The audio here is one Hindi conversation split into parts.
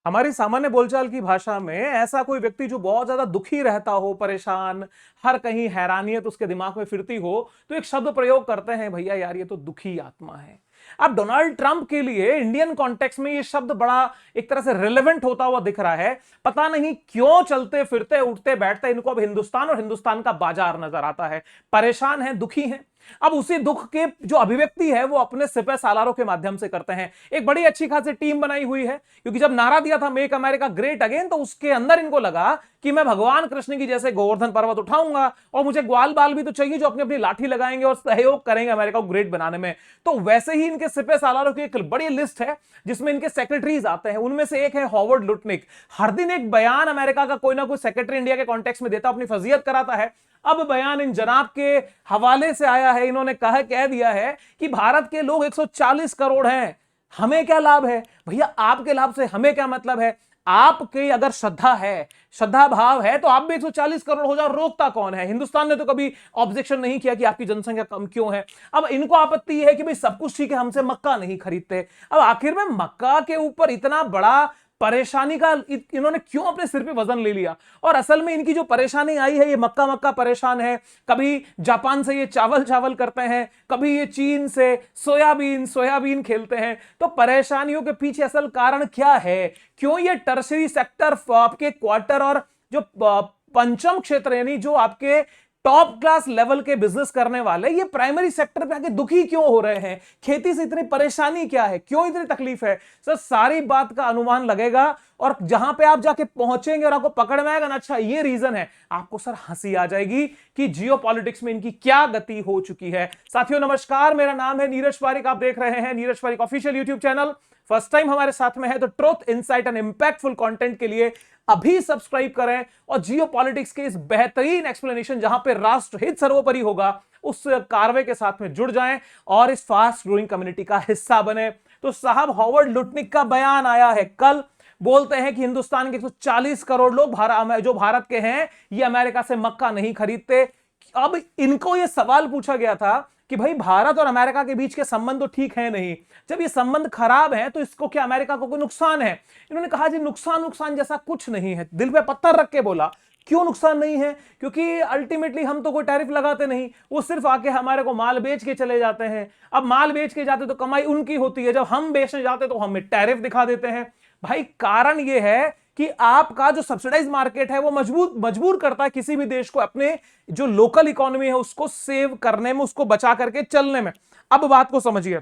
हमारी सामान्य बोलचाल की भाषा में ऐसा कोई व्यक्ति जो बहुत ज्यादा दुखी रहता हो, परेशान, हर कहीं हैरानियत उसके दिमाग में फिरती हो, तो एक शब्द प्रयोग करते हैं, भैया यार ये तो दुखी आत्मा है। अब डोनाल्ड ट्रंप के लिए इंडियन कॉन्टेक्स्ट में ये शब्द बड़ा एक तरह से रिलेवेंट होता हुआ दिख रहा है। पता नहीं क्यों चलते फिरते उठते बैठते इनको अब हिंदुस्तान और हिंदुस्तान का बाजार नजर आता है। परेशान है, दुखी है। अब उसी दुख के जो अभिव्यक्ति है वो अपने सिपह सालारों के माध्यम से करते हैं। एक बड़ी अच्छी खासी टीम बनाई हुई है, क्योंकि जब नारा दिया था मेक अमेरिका ग्रेट अगेन, तो उसके अंदर इनको लगा कि मैं भगवान कृष्ण की जैसे गोवर्धन पर्वत उठाऊंगा और मुझे ग्वाल बाल भी तो चाहिए जो अपनी अपनी लाठी लगाएंगे और सहयोग करेंगे अमेरिका को ग्रेट बनाने में। तो वैसे ही इनके सिपह सालारों की एक बड़ी लिस्ट है जिसमें इनके सेक्रेटरीज आते हैं। उनमें से एक है हॉवर्ड लुटनिक। हर दिन एक बयान अमेरिका का कोई ना कोई सेक्रेटरी इंडिया के कॉन्टेक्स्ट में देता, अपनी फजीयत कराता है। अब बयान इन जनाब के हवाले से आया है। इन्होंने कह दिया है कि भारत के लोग 140 करोड़ हैं, हमें क्या लाभ है। भैया आपके लाभ से हमें क्या मतलब है। आपके अगर श्रद्धा है, श्रद्धा भाव है, तो आप भी 140 करोड़ हो जाओ, रोकता कौन है। हिंदुस्तान ने तो कभी ऑब्जेक्शन नहीं किया कि आपकी जनसंख्या कम क्यों है। अब इनको आपत्ति है कि भाई सब कुछ ठीक है, हमसे मक्का नहीं खरीदते। अब आखिर में मक्का के ऊपर इतना बड़ा परेशानी का इन्होंने क्यों अपने सिर पे वजन ले लिया। और असल में इनकी जो परेशानी आई है, ये मक्का मक्का परेशान है। कभी जापान से ये चावल चावल करते हैं, कभी ये चीन से सोयाबीन सोयाबीन खेलते हैं। तो परेशानियों के पीछे असल कारण क्या है, क्यों ये टर्शरी सेक्टर आपके क्वार्टर और जो पंचम क्षेत्र यानी जो आपके टॉप क्लास लेवल के बिजनेस करने वाले ये प्राइमरी सेक्टर पे आके दुखी क्यों हो रहे हैं। खेती से इतनी परेशानी क्या है, क्यों इतनी तकलीफ है। सर सारी बात का अनुमान लगेगा और जहां पे आप जाके पहुंचेंगे और आपको पकड़ में आएगा ना, अच्छा ये रीजन है, आपको सर हंसी आ जाएगी कि जियोपॉलिटिक्स में इनकी क्या गति हो चुकी है। साथियों नमस्कार, मेरा नाम है नीरज पारिक। आप देख रहे हैं Neeraj Pareek official YouTube channel. First time हमारे साथ में है तो truth, insight and impactful content के लिए अभी सब्सक्राइब करें और जियो पॉलिटिक्स के इस बेहतरीन एक्सप्लेनेशन जहां पे राष्ट्र हित सर्वोपरि होगा उस कार्रवाई के साथ में जुड़ जाएं और इस फास्ट ग्रोइंग कम्युनिटी का हिस्सा बने। तो साहब हॉवर्ड लुटनिक का बयान आया है कल। बोलते हैं कि हिंदुस्तान के 140 करोड़ लोग जो भारत के हैं ये अमेरिका से मक्का नहीं खरीदते। अब इनको यह सवाल पूछा गया था कि भाई भारत और अमेरिका के बीच के संबंध तो ठीक है नहीं, जब ये संबंध खराब है तो इसको क्या अमेरिका को कोई नुकसान है। इन्होंने कहा जी नुकसान जैसा कुछ नहीं है। दिल पे पत्थर रख के बोला क्यों नुकसान नहीं है, क्योंकि अल्टीमेटली हम तो कोई टैरिफ लगाते नहीं, वो सिर्फ आके हमारे को माल बेच के चले जाते हैं। अब माल बेच के जाते तो कमाई उनकी होती है, जब हम बेचने जाते तो हमें टैरिफ दिखा देते हैं। भाई कारण ये है कि आपका जो सब्सिडाइज मार्केट है वो मजबूर करता है किसी भी देश को अपने जो लोकल इकोनॉमी है उसको सेव करने में, उसको बचा करके चलने में। अब बात को समझिए।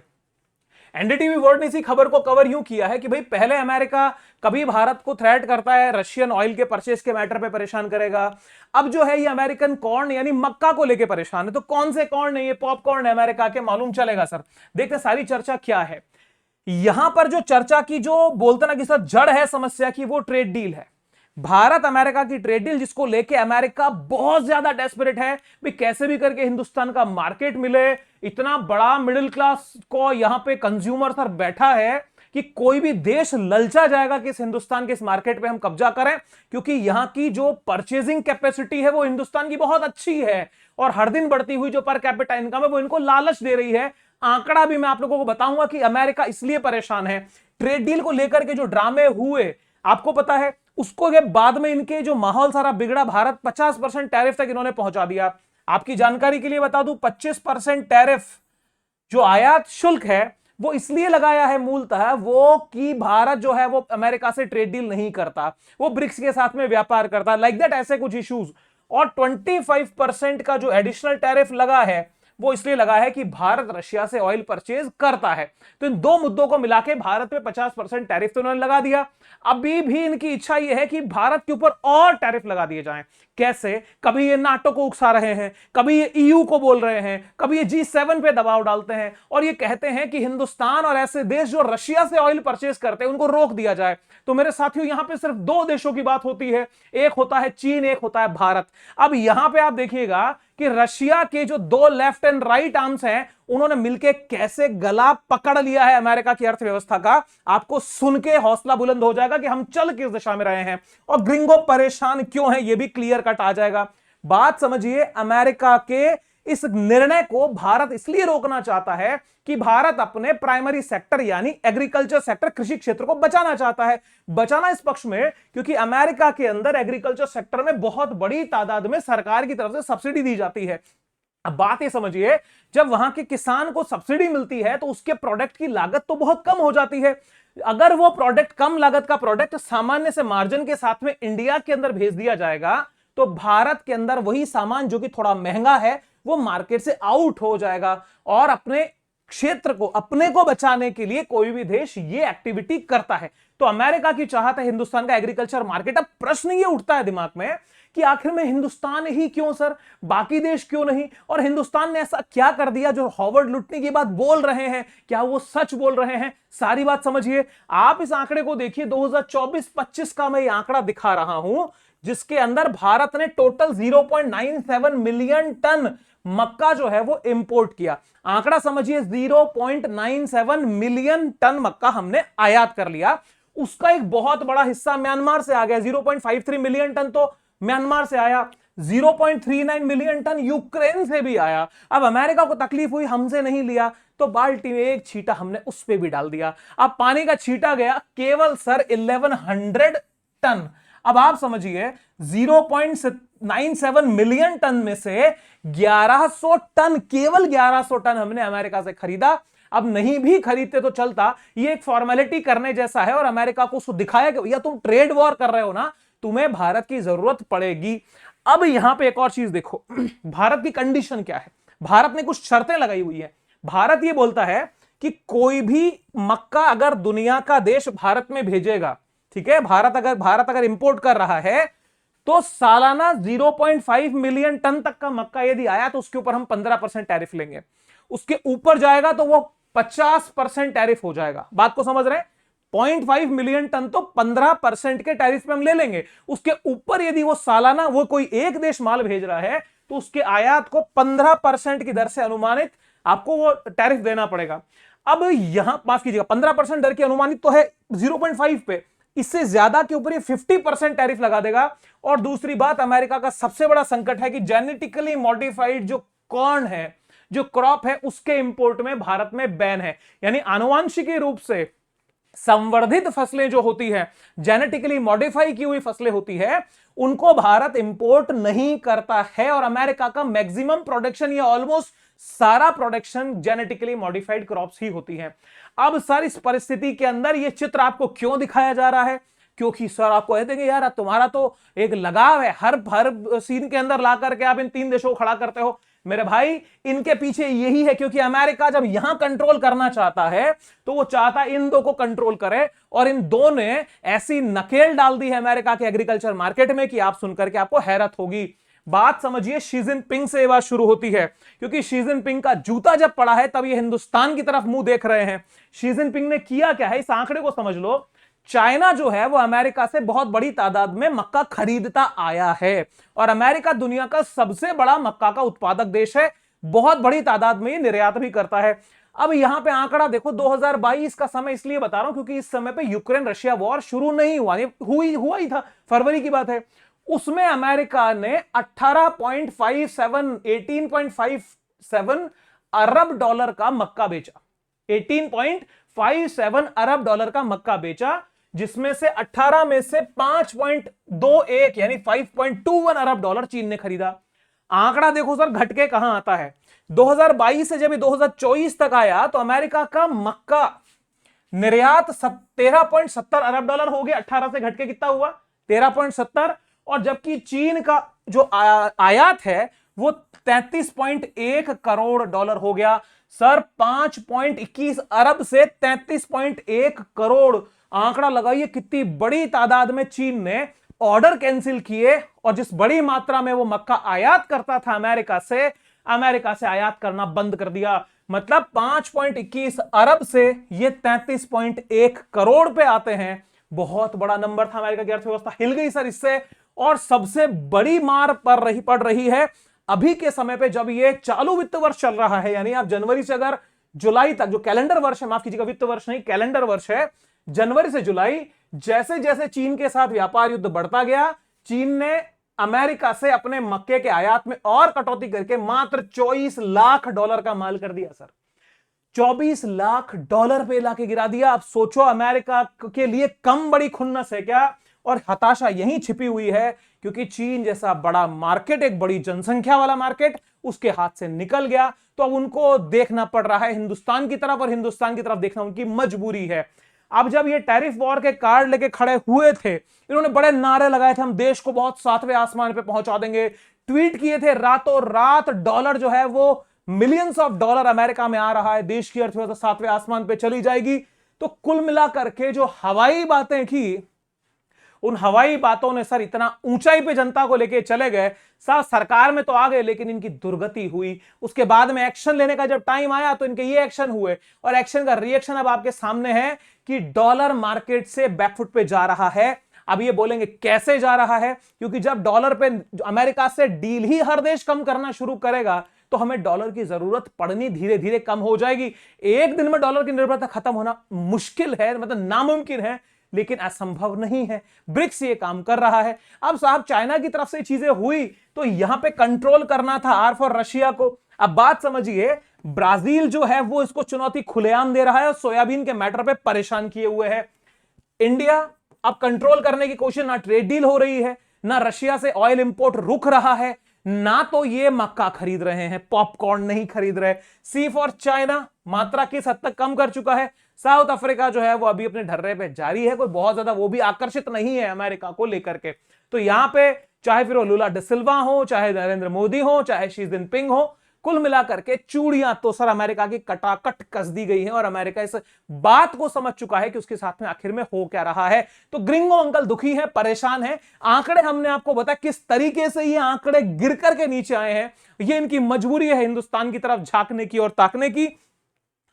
एनडीटीवी वर्ल्ड ने इसी खबर को कवर यूं किया है कि भाई पहले अमेरिका कभी भारत को थ्रेट करता है, रशियन ऑयल के परचेस के मैटर पे परेशान करेगा। अब जो है ये अमेरिकन कॉर्न यानी मक्का को लेके परेशान है। तो कौन से कॉर्न है, ये पॉपकॉर्न है अमेरिका के, मालूम चलेगा सर। देखते सारी चर्चा क्या है। यहां पर जो चर्चा की जो बोलते ना कि सर जड़ है समस्या की, वो ट्रेड डील है। भारत अमेरिका की ट्रेड डील जिसको लेके अमेरिका बहुत ज्यादा डेस्परेट है भी कैसे भी करके हिंदुस्तान का मार्केट मिले। इतना बड़ा मिडिल क्लास को यहां पे कंज्यूमर सर बैठा है कि कोई भी देश ललचा जाएगा कि इस हिंदुस्तान के इस मार्केट पे हम कब्जा करें, क्योंकि यहां की जो परचेजिंग कैपेसिटी है वो हिंदुस्तान की बहुत अच्छी है और हर दिन बढ़ती हुई जो पर कैपिटा इनकम है वो इनको लालच दे रही है। आंकड़ा भी मैं आप लोगों को बताऊंगा कि अमेरिका इसलिए परेशान है। ट्रेड डील को लेकर के जो ड्रामे हुए आपको पता है, उसको के बाद में इनके जो माहौल सारा बिगड़ा, भारत 50% टैरिफ तक इन्होंने पहुंचा दिया। आपकी जानकारी के लिए बता दूं 25% टैरिफ जो आयात शुल्क है वो इसलिए लगाया है मूलतः वो कि भारत जो है वो अमेरिका से ट्रेड डील नहीं करता, वो ब्रिक्स के साथ में व्यापार करता, लाइक दैट ऐसे कुछ इश्यूज। और 25% का जो एडिशनल टैरिफ लगा है वो इसलिए लगा है कि भारत रशिया से ऑयल परचेज करता है। तो इन दो मुद्दों को मिला के भारत पे 50% टैरिफ तो उन्होंने लगा दिया। अभी भी इनकी इच्छा यह है कि भारत के ऊपर और टैरिफ लगा दिए जाएं। कैसे, कभी ये नाटो को उकसा रहे हैं, कभी ये ईयू को बोल रहे हैं, कभी ये G7 पे दबाव डालते हैं और ये कहते हैं कि हिंदुस्तान और ऐसे देश जो रशिया से ऑयल परचेज करते हैं उनको रोक दिया जाए। तो मेरे साथियों यहां पे सिर्फ दो देशों की बात होती है, एक होता है चीन, एक होता है भारत। अब यहां पे आप देखिएगा कि रशिया के जो दो लेफ्ट एंड राइट आर्म्स हैं उन्होंने मिलकर कैसे गला पकड़ लिया है अमेरिका की अर्थव्यवस्था का। आपको सुन के हौसला बुलंद हो जाएगा कि हम चल किस दिशा में रहे हैं और ग्रिंगो परेशान क्यों है, यह भी क्लियर कट आ जाएगा। बात समझिए, अमेरिका के इस निर्णय को भारत इसलिए रोकना चाहता है कि भारत अपने प्राइमरी सेक्टर यानी एग्रीकल्चर सेक्टर, कृषि क्षेत्र को बचाना चाहता है। बचाना इस पक्ष में क्योंकि अमेरिका के अंदर एग्रीकल्चर सेक्टर में बहुत बड़ी तादाद में सरकार की तरफ से सब्सिडी दी जाती है। अब बात ये समझिए, जब वहां के किसान को सब्सिडी मिलती है तो उसके प्रोडक्ट की लागत तो बहुत कम हो जाती है। अगर वो प्रोडक्ट, कम लागत का प्रोडक्ट सामान्य से मार्जिन के साथ में इंडिया के अंदर भेज दिया जाएगा तो भारत के अंदर वही सामान जो कि थोड़ा महंगा है वो मार्केट से आउट हो जाएगा। और अपने क्षेत्र को, अपने को बचाने के लिए कोई भी देश ये एक्टिविटी करता है। तो अमेरिका की चाहत है हिंदुस्तान का एग्रीकल्चर मार्केट। अब प्रश्न ये उठता है दिमाग में कि आखिर में हिंदुस्तान ही क्यों सर, बाकी देश क्यों नहीं? और हिंदुस्तान ने ऐसा क्या कर दिया जो हॉवर्ड लुटने की बात बोल रहे हैं, क्या वो सच बोल रहे हैं? सारी बात समझिए। आप इस आंकड़े को देखिए, 2024-25 का मैं ये आंकड़ा दिखा रहा हूं जिसके अंदर भारत ने टोटल 0.97 मिलियन टन मक्का जो है वो इंपोर्ट किया। आंकड़ा समझिए, 0.97 मिलियन टन मक्का हमने आयात कर लिया। उसका एक बहुत बड़ा हिस्सा म्यांमार से आ गया, 0.53 मिलियन टन तो म्यांमार से आया, 0.39 मिलियन टन यूक्रेन से भी आया। अब अमेरिका को तकलीफ हुई, हमसे नहीं लिया, तो बाल्टी में एक छींटा हमने उस पे भी डाल दिया। अब पानी का छींटा गया केवल सर 1100 टन। अब आप समझिए, 0.97 मिलियन टन में से 1100 टन, केवल 1100 टन हमने अमेरिका से खरीदा। अब नहीं भी खरीदते तो चलता, ये एक फॉर्मेलिटी करने जैसा है। और अमेरिका को उसको दिखाया कि भैया तुम ट्रेड वॉर कर रहे हो ना, तुम्हें भारत की जरूरत पड़ेगी। अब यहां पे एक और चीज देखो, भारत की कंडीशन क्या है? भारत ने कुछ शर्तें लगाई हुई है। भारत ये बोलता है कि कोई भी मक्का अगर दुनिया का देश भारत में भेजेगा, ठीक है, भारत अगर इंपोर्ट कर रहा है तो सालाना 0.5 मिलियन टन तक का मक्का यदि आया तो उसके ऊपर हम 15% टैरिफ लेंगे। उसके ऊपर जाएगा तो वो 50% टैरिफ हो जाएगा। बात को समझ रहे हैं? 0.5 मिलियन टन तो 15% के टैरिफ पे हम ले लेंगे। उसके ऊपर यदि वो सालाना वो कोई एक देश माल भेज रहा है तो उसके आयात को 15% की दर से अनुमानित आपको वो टैरिफ देना पड़ेगा। अब यहां माफ कीजिएगा, 15% दर की अनुमानित तो है 0.5 पे, इससे ज्यादा के ऊपर ये 50% टैरिफ लगा देगा। और दूसरी बात, अमेरिका का सबसे बड़ा संकट है कि जेनेटिकली मॉडिफाइड जो कॉर्न है, जो क्रॉप है, उसके इंपोर्ट में भारत में बैन है। यानी आनुवांशिक रूप से संवर्धित फसलें जो होती है, जेनेटिकली मॉडिफाई की हुई फसलें होती है, उनको भारत इंपोर्ट नहीं करता है। और अमेरिका का मैक्सिमम प्रोडक्शन या ऑलमोस्ट सारा प्रोडक्शन जेनेटिकली मॉडिफाइड क्रॉप्स ही होती हैं। अब सर इस परिस्थिति के अंदर ये चित्र आपको क्यों दिखाया जा रहा है? क्योंकि सर आपको कह देंगे यार तुम्हारा तो एक लगाव है, हर सीन के अंदर ला करके आप इन तीन देशों को खड़ा करते हो। मेरे भाई, इनके पीछे यही है क्योंकि अमेरिका जब यहां कंट्रोल करना चाहता है तो वो चाहता है इन दो को कंट्रोल करे। और इन दो ने ऐसी नकेल डाल दी है अमेरिका के एग्रीकल्चर मार्केट में कि आप सुनकर के आपको हैरत होगी। बात समझिए, शी जिनपिंग से ये बात शुरू होती है क्योंकि शी जिनपिंग का जूता जब पड़ा है तब ये हिंदुस्तान की तरफ मुंह देख रहे हैं। शी जिनपिंग ने किया क्या है, इस आंकड़े को समझ लो। चाइना जो है वो अमेरिका से बहुत बड़ी तादाद में मक्का खरीदता आया है और अमेरिका दुनिया का सबसे बड़ा मक्का का उत्पादक देश है, बहुत बड़ी तादाद में ये निर्यात भी करता है। अब यहां पे आंकड़ा देखो, 2022 का समय इसलिए बता रहा हूं क्योंकि इस समय पे यूक्रेन रशिया वॉर शुरू नहीं हुआ, हुआ ही था, फरवरी की बात है। उसमें अमेरिका ने 18.57 अरब डॉलर का मक्का बेचा, 18.57 अरब डॉलर का मक्का बेचा, जिसमें से 18 में से 5.21 यानी 5.21 अरब डॉलर चीन ने खरीदा। आंकड़ा देखो सर घटके कहां आता है। 2022 से जब 2024 तक आया तो अमेरिका का मक्का निर्यात 13.70 अरब डॉलर हो गया। 18 से घटके कितना हुआ? 13.70। और जबकि चीन का जो आयात है वो 33.1 करोड़ डॉलर हो गया। सर 5.21 अरब से 33.1 करोड़, आंकड़ा लगाइए कितनी बड़ी तादाद में चीन ने ऑर्डर कैंसिल किए। और जिस बड़ी मात्रा में वो मक्का आयात करता था अमेरिका से आयात करना बंद कर दिया। मतलब 5.21 अरब से ये 33.1 करोड़ पे आते हैं। बहुत बड़ा नंबर था। अमेरिका की अर्थव्यवस्था हिल गई सर इससे। और सबसे बड़ी मार पड़ रही है अभी के समय पे जब ये चालू वित्त वर्ष चल रहा है। यानी आप जनवरी से अगर जुलाई तक, जो कैलेंडर वर्ष है, माफ कीजिएगा वित्त वर्ष नहीं कैलेंडर वर्ष है, जनवरी से जुलाई, जैसे जैसे चीन के साथ व्यापार युद्ध बढ़ता गया, चीन ने अमेरिका से अपने मक्के के आयात में और कटौती करके मात्र $24 लाख का माल कर दिया सर। $24 लाख पे लाके गिरा दिया। आप सोचो अमेरिका के लिए कम बड़ी खुन्नस है क्या? और हताशा यहीं छिपी हुई है क्योंकि चीन जैसा बड़ा मार्केट, एक बड़ी जनसंख्या वाला मार्केट उसके हाथ से निकल गया, तो अब उनको देखना पड़ रहा है हिंदुस्तान की तरफ, और हिंदुस्तान की तरफ देखना उनकी मजबूरी है। अब जब ये टैरिफ वॉर के कार्ड लेके खड़े हुए थे, इन्होंने बड़े नारे लगाए थे, हम देश को बहुत सातवें आसमान पे पहुंचा देंगे, ट्वीट किए थे, रातों रात डॉलर जो है वो मिलियंस ऑफ डॉलर अमेरिका में आ रहा है, देश की अर्थव्यवस्था सातवें आसमान पे चली जाएगी। तो कुल मिलाकर के जो हवाई बातें की, उन हवाई बातों ने सर इतना ऊंचाई पे जनता को लेके चले गए, साहब सरकार में तो आ गए लेकिन इनकी दुर्गति हुई। उसके बाद में एक्शन लेने का जब टाइम आया तो इनके ये एक्शन हुए, और एक्शन का रिएक्शन अब आपके सामने है कि डॉलर मार्केट से बैकफुट पे जा रहा है। अब ये बोलेंगे कैसे जा रहा है, क्योंकि जब डॉलर पे अमेरिका से डील ही हर देश कम करना शुरू करेगा तो हमें डॉलर की जरूरत पड़नी धीरे धीरे कम हो जाएगी। एक दिन में डॉलर की निर्भरता खत्म होना मुश्किल है, मतलब नामुमकिन है, लेकिन असंभव नहीं है। ब्रिक्स ये काम कर रहा है। अब साहब चाइना की तरफ से चीजें हुई तो यहां पे कंट्रोल करना था आर फॉर रशिया को। अब बात समझिए, ब्राजील जो है वो इसको चुनौती खुलेआम दे रहा है और सोयाबीन के मैटर पे परेशान किए हुए है। इंडिया अब कंट्रोल करने की कोशिश, ना ट्रेड डील हो रही है, ना रशिया से ऑयल इंपोर्ट रुक रहा है, ना तो ये मक्का खरीद रहे हैं, पॉपकॉर्न नहीं खरीद रहे। सी फॉर चाइना मात्रा किस हद तक कम कर चुका है। साउथ अफ्रीका जो है वो अभी अपने ढर्रे पे जारी है, कोई बहुत ज्यादा वो भी आकर्षित नहीं है अमेरिका को लेकर के। तो यहां पे चाहे फिर वो लुला डिसिल्वा हो, चाहे नरेंद्र मोदी हो, चाहे शी जिनपिंग हो, कुल मिलाकर के चूड़ियां तो सर अमेरिका की कटाकट कस दी गई है, और अमेरिका इस बात को समझ चुका है कि उसके साथ में आखिर में हो क्या रहा है। तो ग्रिंगो अंकल दुखी है, परेशान है। आंकड़े हमने आपको बताया किस तरीके से ये आंकड़े गिर करके नीचे आए हैं। ये इनकी मजबूरी है हिंदुस्तान की तरफ झांकने की और ताकने की।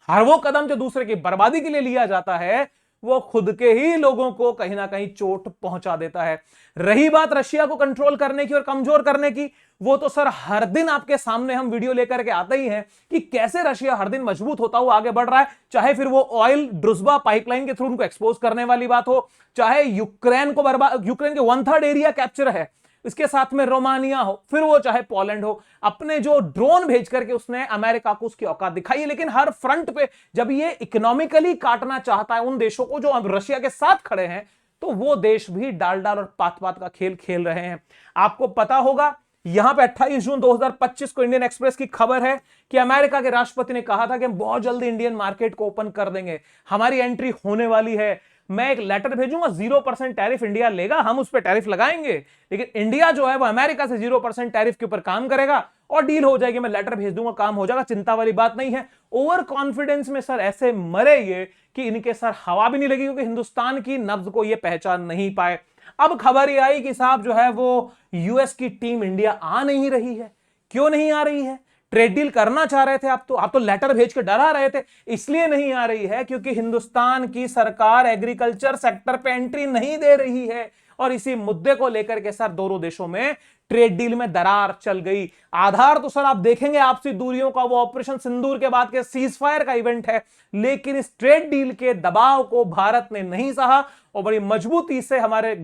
हर वो कदम जो दूसरे की बर्बादी के लिए लिया जाता है वो खुद के ही लोगों को कहीं ना कहीं चोट पहुंचा देता है। रही बात रशिया को कंट्रोल करने की और कमजोर करने की, वो तो सर हर दिन आपके सामने हम वीडियो लेकर के आते ही हैं कि कैसे रशिया हर दिन मजबूत होता हुआ आगे बढ़ रहा है। चाहे फिर वो ऑयल ड्रुजबा पाइपलाइन के थ्रू उनको एक्सपोज करने वाली बात हो, चाहे यूक्रेन को बर्बाद, यूक्रेन के 1/3 एरिया कैप्चर है, इसके साथ में रोमानिया हो, फिर वो चाहे पोलैंड हो, अपने जो ड्रोन भेज करके उसने अमेरिका को उसकी औकात दिखाई है। लेकिन हर फ्रंट पे जब ये इकोनॉमिकली काटना चाहता है उन देशों को जो अब रशिया के साथ खड़े हैं, तो वो देश भी डाल डाल और पात पात का खेल खेल रहे हैं। आपको पता होगा यहां पे 28 जून 2025 को इंडियन एक्सप्रेस की खबर है कि अमेरिका के राष्ट्रपति ने कहा था कि हम बहुत जल्दी इंडियन मार्केट को ओपन कर देंगे, हमारी एंट्री होने वाली है। मैं एक लेटर भेजूंगा, 0% टैरिफ इंडिया लेगा, हम उस पर टैरिफ लगाएंगे, लेकिन इंडिया जो है वो अमेरिका से 0% टैरिफ के ऊपर काम करेगा और डील हो जाएगी। मैं लेटर भेज दूंगा, काम हो जाएगा, चिंता वाली बात नहीं है। ओवर कॉन्फिडेंस में सर ऐसे मरे ये कि इनके सर हवा भी नहीं लगी, क्योंकि हिंदुस्तान की नब्ज को ये पहचान नहीं पाए। अब खबर ये आई कि साहब जो है वो यूएस की टीम इंडिया आ नहीं रही है। क्यों नहीं आ रही है? ट्रेड डील करना चाह रहे थे आप तो लेटर भेज के डरा रहे थे। इसलिए नहीं आ रही है क्योंकि हिंदुस्तान की सरकार एग्रीकल्चर सेक्टर पे एंट्री नहीं दे रही है, और इसी मुद्दे को लेकर के सर दोनों देशों में ट्रेड डील में दरार चल गई। आधार तो सर आप देखेंगे आपसी दूरियों का, वो ऑपरेशन सिंदूर के बाद के सीज फायर का इवेंट है, लेकिन इस ट्रेड डील के दबाव को भारत ने नहीं सहा, और बड़ी मजबूती से हमारे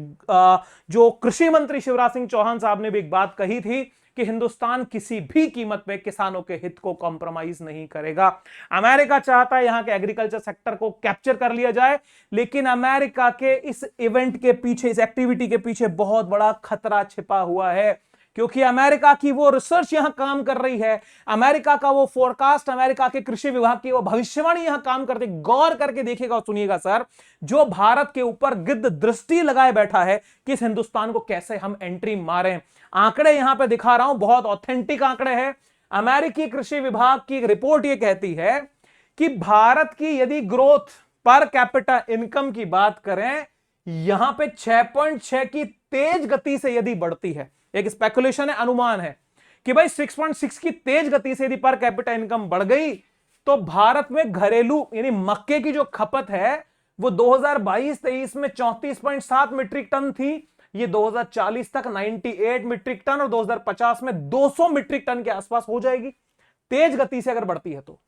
जो कृषि मंत्री शिवराज सिंह चौहान साहब ने भी एक बात कही थी कि हिंदुस्तान किसी भी कीमत पे किसानों के हित को कॉम्प्रोमाइज नहीं करेगा। अमेरिका चाहता है यहां के एग्रीकल्चर सेक्टर को कैप्चर कर लिया जाए, लेकिन अमेरिका के इस इवेंट के पीछे, इस एक्टिविटी के पीछे बहुत बड़ा खतरा छिपा हुआ है, क्योंकि अमेरिका की वो रिसर्च यहां काम कर रही है, अमेरिका का वो फोरकास्ट, अमेरिका के कृषि विभाग की वो भविष्यवाणी यहां काम करती। गौर करके देखिएगा और सुनिएगा सर, जो भारत के ऊपर गिद्ध दृष्टि लगाए बैठा है कि इस हिंदुस्तान को कैसे हम एंट्री मारें। आंकड़े यहां पे दिखा रहा हूं, बहुत ऑथेंटिक आंकड़े हैं। अमेरिकी कृषि विभाग की एक रिपोर्ट यह कहती है कि भारत की यदि ग्रोथ पर कैपिटा इनकम की बात करें, यहां पे 6.6 की तेज गति से यदि बढ़ती है, एक स्पेकुलेशन है, अनुमान है कि भाई 6.6 की तेज गति से यदि पर कैपिटा इनकम बढ़ गई तो भारत में घरेलू यानी मक्के की जो खपत है वो 2022-23 में 34.7 मीट्रिक टन थी, ये 2040 तक 98 मीट्रिक टन और 2050 में 200 मीट्रिक टन के आसपास हो जाएगी। तेज गति से अगर बढ़ती है तो,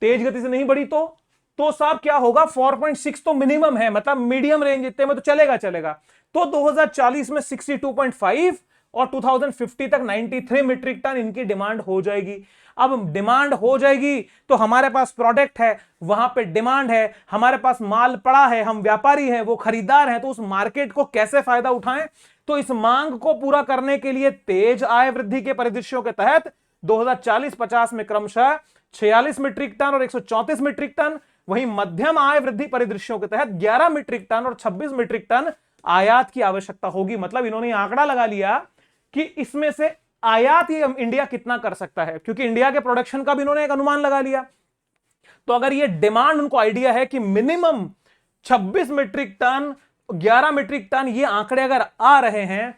तेज गति से नहीं बढ़ी तो साहब क्या होगा, 4.6 तो मिनिमम है, मतलब मीडियम रेंज इतने में तो चलेगा। तो 2040 में 62.5 और 2050 तक 93 मीट्रिक टन इनकी डिमांड हो जाएगी। अब डिमांड हो जाएगी तो हमारे पास प्रोडक्ट है, वहां पे डिमांड है, हमारे पास माल पड़ा है, हम व्यापारी हैं, वो खरीदार हैं, तो उस मार्केट को कैसे फायदा उठाएं? तो इस मांग को पूरा करने के लिए तेज आय वृद्धि के परिदृश्यों के तहत 2040-50 में क्रमशः 46 मीट्रिक टन और 134 मीट्रिक टन, वहीं मध्यम आय वृद्धि परिदृश्यों के तहत 11 मीट्रिक टन और 26 मीट्रिक टन आयात की आवश्यकता होगी। मतलब इन्होंने आंकड़ा लगा लिया कि इसमें से आयात ये इंडिया कितना कर सकता है, क्योंकि इंडिया के प्रोडक्शन का भी इन्होंने एक अनुमान लगा लिया। तो अगर ये डिमांड उनको आइडिया है कि minimum 26 metric ton, 11 metric ton ये आंकड़े अगर आ रहे हैं,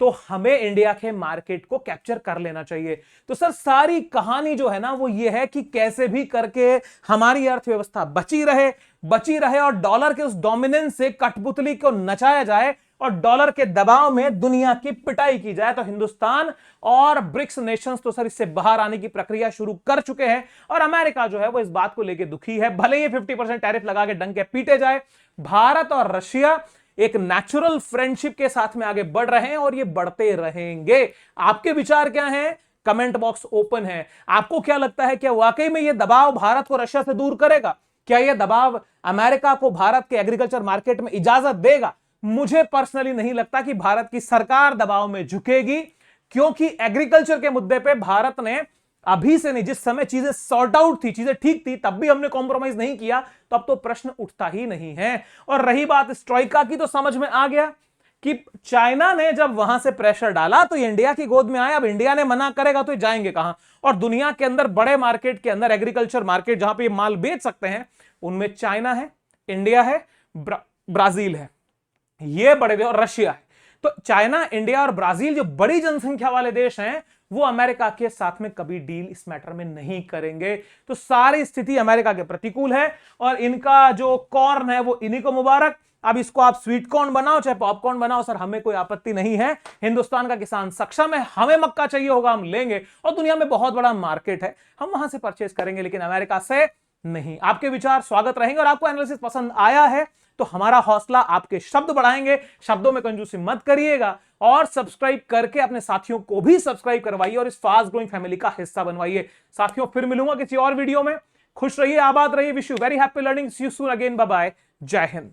तो हमें इंडिया के मार्केट को कैप्चर कर लेना चाहिए। तो सर सारी कहानी जो है ना वो ये है कि कैसे भी करके हमारी अर्थव्यवस्था बची रहे और डॉलर के उस डोमिनेंस से कठपुतली को नचाया जाए और डॉलर के दबाव में दुनिया की पिटाई की जाए। तो हिंदुस्तान और ब्रिक्स नेशंस तो सर इससे बाहर आने की प्रक्रिया शुरू कर चुके हैं और अमेरिका जो है वो इस बात को लेकर दुखी है। भले ही 50% टैरिफ लगा के डंके पीटे जाए, भारत और रशिया एक नेचुरल फ्रेंडशिप के साथ में आगे बढ़ रहे हैं और ये बढ़ते रहेंगे। आपके विचार क्या हैं? कमेंट बॉक्स ओपन है। आपको क्या लगता है, क्या वाकई में ये दबाव भारत को रशिया से दूर करेगा? क्या यह दबाव अमेरिका को भारत के एग्रीकल्चर मार्केट में इजाजत देगा? मुझे पर्सनली नहीं लगता कि भारत की सरकार दबाव में झुकेगी, क्योंकि एग्रीकल्चर के मुद्दे पे भारत ने अभी से नहीं, जिस समय चीजें सॉर्ट आउट थी, चीजें ठीक थी, तब भी हमने कॉम्प्रोमाइज नहीं किया, तो अब तो प्रश्न उठता ही नहीं है। और रही बात स्ट्राइका की, तो समझ में आ गया कि चाइना ने जब वहां से प्रेशर डाला तो इंडिया की गोद में आया। अब इंडिया ने मना करेगा तो जाएंगे कहां? और दुनिया के अंदर बड़े मार्केट के अंदर, एग्रीकल्चर मार्केट जहां पे ये माल बेच सकते हैं, उनमें चाइना है, इंडिया है, ब्राजील है, ये बड़े देश, और रशिया है। तो चाइना, इंडिया और ब्राजील जो बड़ी जनसंख्या वाले देश हैं, वो अमेरिका के साथ में कभी डील इस मैटर में नहीं करेंगे। तो सारी स्थिति अमेरिका के प्रतिकूल है और इनका जो कॉर्न है वो इन्हीं को मुबारक। अब इसको आप स्वीट कॉर्न बनाओ चाहे पॉपकॉर्न बनाओ, सर हमें कोई आपत्ति नहीं है। हिंदुस्तान का किसान सक्षम है, हमें मक्का चाहिए होगा हम लेंगे, और दुनिया में बहुत बड़ा मार्केट है, हम वहां से परचेज करेंगे, लेकिन अमेरिका से नहीं। आपके विचार स्वागत रहेंगे और आपको एनालिसिस पसंद आया है तो हमारा हौसला आपके शब्द बढ़ाएंगे। शब्दों में कंजूसी मत करिएगा और सब्सक्राइब करके अपने साथियों को भी सब्सक्राइब करवाइए और इस फास्ट ग्रोइंग फैमिली का हिस्सा बनवाइए। साथियों फिर मिलूंगा किसी और वीडियो में। खुश रहिए, आबाद रहिए। Wish you very happy learning. See you soon again. Bye bye. जय हिंद।